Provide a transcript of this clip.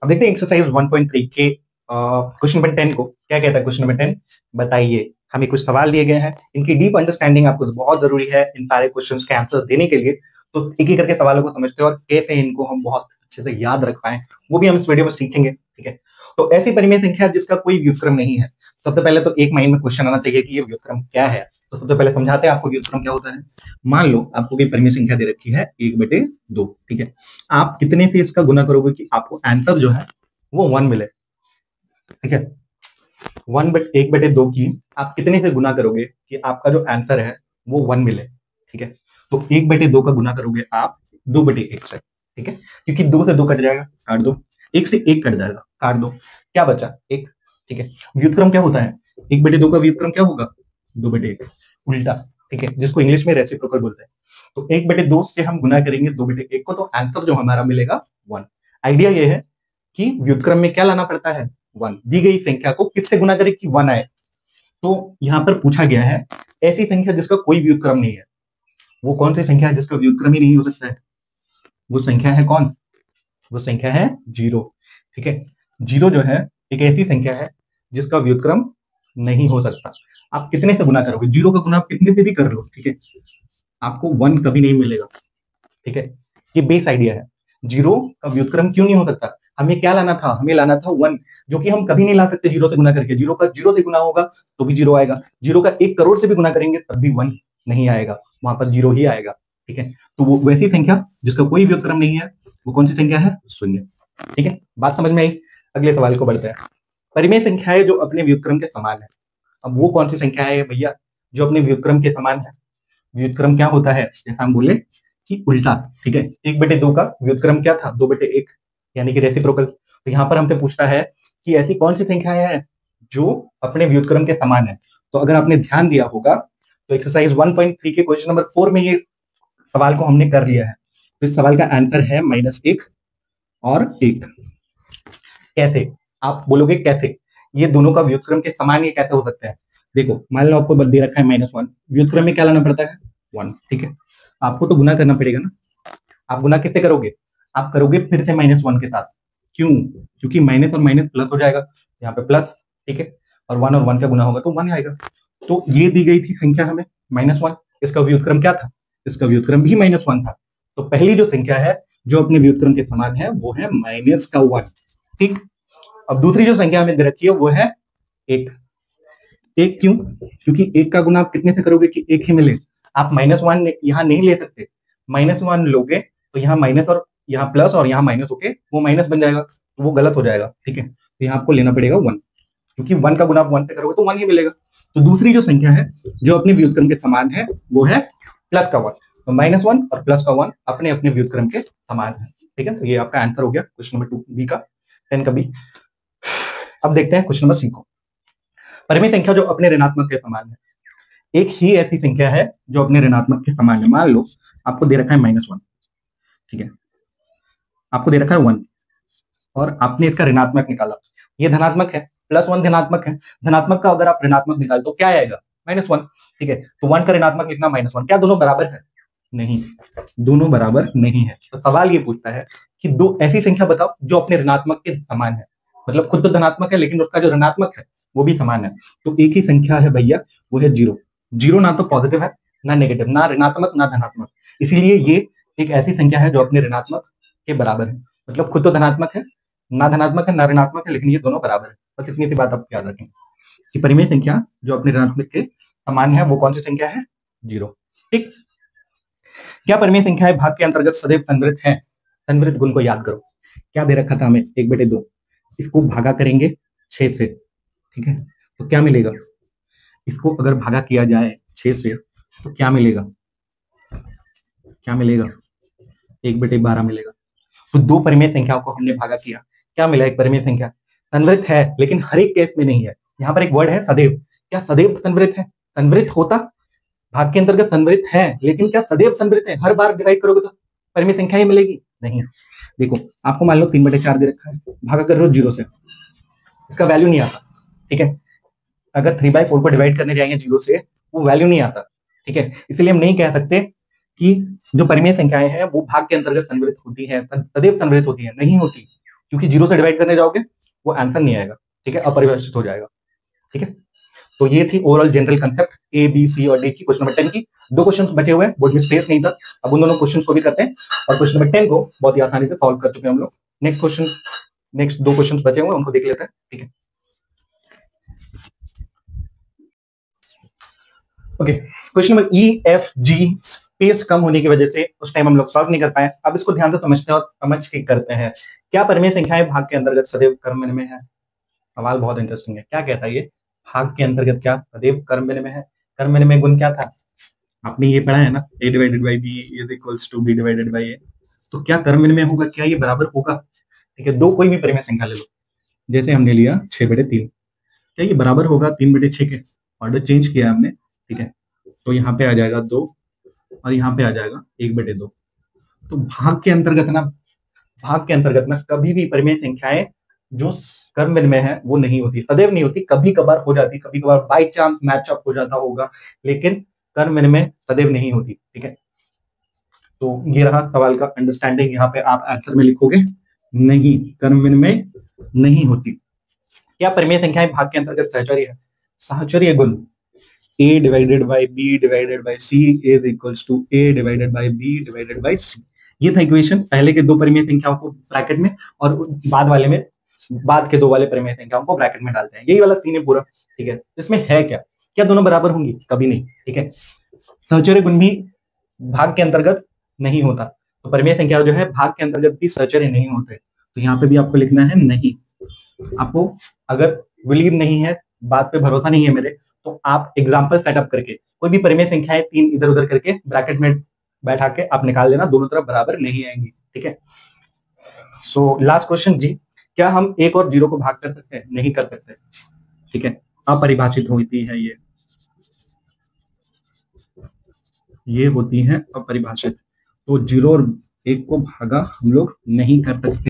अब देखते हैं एक्सरसाइज 1.3 के क्वेश्चन नंबर 10 को क्या कहता है। क्वेश्चन नंबर 10 बताइए, हमें कुछ सवाल दिए गए हैं, इनकी डीप अंडरस्टैंडिंग आपको बहुत जरूरी है इन सारे क्वेश्चंस के आंसर देने के लिए। तो एक एक करके सवालों को समझते हैं और कैसे इनको हम बहुत अच्छे से याद रख पाए वो भी हम इस वीडियो में सीखेंगे। ठीक है, तो ऐसी परिमेय संख्या जिसका कोई व्युत्क्रम नहीं है। सबसे पहले तो एक माइंड में क्वेश्चन आना चाहिए कि ये व्युत्क्रम क्या है। तो सबसे पहले समझाते हैं आपको व्युत्क्रम क्या होता है। मान लो आपको कोई परिमेय संख्या दे रखी है 1/2। ठीक है, आप कितने से इसका गुना करोगे कि आपको आंसर जो है वो 1 मिले। ठीक है, 1/2 की आप कितने से गुना करोगे कि आपका जो आंसर है वो 1 मिले। ठीक है, तो 1/2 का गुना करोगे आप 2/1 से। ठीक है, क्योंकि 2 से 2 कट जाएगा, काट दो। 1 से 1 कट जाएगा, काट दो। क्या बचा? 1। ठीक है, व्युत्क्रम क्या होता है? 1/2 का व्युत्क्रम क्या होगा? 2/1 उल्टा। ठीक है, जिसको इंग्लिश में रेसिप्रोकल बोलते हैं। तो 1/2 से हम गुना करेंगे 2/1 को, तो आंसर जो हमारा मिलेगा 1। आइडिया ये है कि व्युत्क्रम में क्या लाना पड़ता है? 1। दी गई संख्या को किससे गुना करें कि 1 आए। तो यहां पर पूछा गया है ऐसी संख्या जिसका कोई व्युत्क्रम नहीं है। वो कौन सी संख्या है जिसका व्युत्क्रम ही नहीं हो सकता है? वो संख्या है कौन? वो संख्या है 0। ठीक है, 0 जो है एक ऐसी संख्या है जिसका व्युत्क्रम नहीं हो सकता। आप कितने से गुना करोगे? 0 का गुना आप कितने से भी कर लो, ठीक है, आपको 1 कभी नहीं मिलेगा। ठीक है, ये बेस आइडिया है। 0 का व्युत्क्रम क्यों नहीं हो सकता? हमें क्या लाना था? हमें लाना था 1, जो कि हम कभी नहीं ला सकते 0 से गुना करके। 0 का 0 से गुना होगा तो भी 0 आएगा। 0 का 1 करोड़ से भी गुना करेंगे तब भी 1 नहीं आएगा, वहां पर 0 ही आएगा। ठीक है, तो वो वैसी संख्या जिसका कोई व्युत्क्रम नहीं है वो कौन सी संख्या है? शून्य। ठीक है, बात समझ में आई? अगले सवाल को बढ़ते हैं। परिमेय संख्याएं जो अपने व्युत्क्रम के समान है। अब वो कौन सी संख्या है भैया जो अपने व्युत्क्रम के समान है? व्युत्क्रम क्या होता है? जैसा हम बोले कि उल्टा। ठीक है, 1/2 का व्युत्क्रम क्या था? 2/1, यानी कि रेसिप्रोकल। तो यहां पर हमसे पूछता है कि ऐसी कौन सी संख्याएं हैं जो अपने व्युत्क्रम के समान है। तो अगर आपने ध्यान दिया होगा तो एक्सरसाइज 1.3 के क्वेश्चन नंबर 4 में ये सवाल को हमने कर लिया है। तो इस सवाल का आंसर है -1 और 1। कैसे? आप बोलोगे कैसे ये दोनों का व्युत्क्रम के समान ये कैसे हो सकता है? देखो, मान लो आपको दे रखा है -1, व्युत्क्रम में क्या लाना पड़ता है? 1। ठीक है, आपको तो गुना करना पड़ेगा ना। आप गुना किससे करोगे? आप करोगे फिर से -1 के साथ। क्यों? क्योंकि माइनस और माइनस प्लस हो जाएगा, यहाँ पे प्लस। ठीक है, और 1 और 1 का गुना होगा तो 1 आएगा। तो ये दी गई थी संख्या हमें -1, इसका व्युत्क्रम क्या था? इसका व्युत्क्रम भी -1 था। तो पहली जो संख्या है जो अपने व्युत्क्रम के समान है वो है -1। ठीक, अब दूसरी जो संख्या हमें दे रखी है वो है 1। 1 क्यों? क्योंकि 1 का गुना आप कितने से करोगे कि 1 ही मिले। आप -1 यहाँ नहीं ले सकते। -1 लोगे तो यहाँ माइनस और यहाँ प्लस और यहाँ माइनस होके वो माइनस बन जाएगा, तो वो गलत हो जाएगा। ठीक है, तो यहाँ आपको लेना पड़ेगा 1, क्योंकि 1 का गुना आप 1 से करोगे तो 1 ही मिलेगा। तो दूसरी जो संख्या है जो अपने व्युत्क्रम के समान है वो है प्लस का 1। तो -1 और प्लस का 1 अपने अपने व्युत्क्रम के समान है। ठीक है, तो ये आपका आंसर हो गया क्वेश्चन नंबर 2 बी का, 10 का बी। अब देखते हैं क्वेश्चन नंबर सी को। परिमेय संख्या जो अपने ऋणात्मक के समान है। एक ही ऐसी संख्या है जो अपने ऋणात्मक के समान है। मान लो आपको दे रखा है -1। ठीक है, आपको दे रखा है 1 और आपने इसका ऋणात्मक निकाला। ये धनात्मक है, +1 धनात्मक है। धनात्मक का अगर आप ऋणात्मक निकाल तो क्या आएगा? -1। ठीक है, तो 1 का ऋणात्मक लिखना -1। क्या दोनों बराबर है? नहीं, दोनों बराबर नहीं है। तो सवाल ये पूछता है कि दो ऐसी संख्या बताओ जो अपने ऋणात्मक के समान है। मतलब खुद तो धनात्मक है लेकिन उसका जो ऋणात्मक है वो भी समान है। तो एक ही संख्या है भैया, वो है 0। 0 ना तो पॉजिटिव है ना नेगेटिव, ना ऋणात्मक ना धनात्मक। इसीलिए ये एक ऐसी संख्या है जो अपने ऋणात्मक के बराबर है। मतलब खुद तो धनात्मक है, ना धनात्मक है ना ऋणात्मक है, लेकिन ये दोनों बराबर है। बस इतनी सी बात आप याद रखें कि परिमेय संख्या जो अपने ऋणात्मक के समान है वो कौन सी संख्या है? 0। ठीक, क्या परिमेय संख्याएं भाग के अंतर्गत सदैव संवृत है? संवृत गुण को याद करो। क्या दे रखा था हमें? 1/2। इसको भागा करेंगे 6 से। ठीक है, तो क्या मिलेगा? इसको अगर भागा किया जाए 6 से तो क्या मिलेगा? क्या मिलेगा? 1/12 मिलेगा। तो दो परिमेय संख्याओं को हमने भागा किया, क्या मिला? एक परिमेय संख्या संवृत है, लेकिन हर एक केस में नहीं है। यहाँ पर एक वर्ड है सदैव। क्या सदैव संवृत है? संवृत होता भाग के अंतर्गत संवृत है, लेकिन क्या सदैव संवृत है? हर बार डिवाइड करोगे तो परिमेय संख्या ही मिलेगी? नहीं। देखो, आपको मान लो 3/4 दे रखा है, भागा कर रहे हो 0 से, इसका वैल्यू नहीं आता। ठीक है, अगर 3/4 को डिवाइड करने जाएंगे 0 से वो वैल्यू नहीं आता। ठीक है, इसलिए हम नहीं कह सकते कि जो परिमेय संख्याएं हैं वो भाग के अंतर्गत संवृत होती है, सदैव संवृत होती है, नहीं होती। क्योंकि 0 से डिवाइड करने जाओगे वो आंसर नहीं आएगा, ठीक है, अपरिभाषित हो जाएगा, ठीक है। तो ये थी overall general concept A B C और डी की क्वेश्चन नंबर 10 की। 2 क्वेश्चन बचे हुए हैं, बोर्ड में स्पेस नहीं था, अब उन दोनों क्वेश्चन को भी करते हैं और क्वेश्चन नंबर 10 को बहुत ही आसानी से सॉल्व कर चुके हैं हम लोग। नेक्स्ट क्वेश्चन, नेक्स्ट 2 क्वेश्चन बचे हुए हैं उनको देख लेते हैं, ठीक है। Okay, question number E F G space कम होने की वजह से उस टाइम हम लोग सॉल्व नहीं कर पाए। अब इसको ध्यान से समझते हैं और समझ के करते हैं। क्या परिमेय संख्याएं भाग के अंतर्गत सदैव कर्म में है? सवाल बहुत इंटरेस्टिंग है। क्या कहता है ये? भाग के अंतर्गत क्या सदैव कर्म में है? कर्म में गुण क्या था? आपने ये पढ़ा है ना, a divided by B is equals to b divided by a। तो क्या कर्म में होगा? क्या ये बराबर होगा? ठीक है, दो कोई भी परिमेय संख्या ले लो, जैसे हमने लिया 6/3, क्या ये बराबर होगा 3/6 के? ऑर्डर चेंज किया हमने, ठीक है, तो यहाँ पे आ जाएगा 2 और यहाँ पे आ जाएगा 1/2। तो भाग के अंतर्गत ना कभी भी परिमेय संख्याएं जो कर्म में है वो नहीं होती, सदैव नहीं होती, कभी कभार हो जाती, कभी कभार बाई चांस मैचअप हो जाता होगा, लेकिन कर्म में सदैव नहीं होती, ठीक है। तो ये रहा सवाल का अंडरस्टैंडिंग, यहाँ पे आप आंसर में लिखोगे नहीं, कर्म में नहीं होती। क्या परिमेय संख्याएं भाग के अंतर्गत सहचर्य है? सहचर्य गुण a divided by b divided by c is equals to a divided by b divided by c। ये था इक्वेशन, पहले के दो परिमेय संख्याओं को ब्रैकेट में और बाद के दो वाले परिमेय संख्याओं को ब्रैकेट में डालते हैं, यही वाला सीन है पूरा, ठीक है। इसमें है क्या? क्या दोनों बराबर होंगी? कभी नहीं, ठीक है। सहचर्य गुण भी भाग के अंतर्गत नहीं होता, तो परिमेय संख्या जो है भाग के अंतर्गत भी सहचर्य नहीं होते, तो यहाँ पे भी आपको लिखना है नहीं। आपको अगर बिलीव नहीं है, बात पे भरोसा नहीं है मेरे, तो आप एग्जाम्पल सेटअप करके कोई भी परिमेय संख्याएं 3 इधर उधर करके ब्रैकेट में बैठा के आप निकाल लेना, दोनों तरफ बराबर नहीं आएंगी, ठीक है। सो लास्ट क्वेश्चन जी, क्या हम 1 और 0 को भाग कर सकते हैं? नहीं कर सकते, ठीक है, अपरिभाषित होती है ये होती है अपरिभाषित, तो 0 और 1 को भागा हम लोग नहीं कर सकते।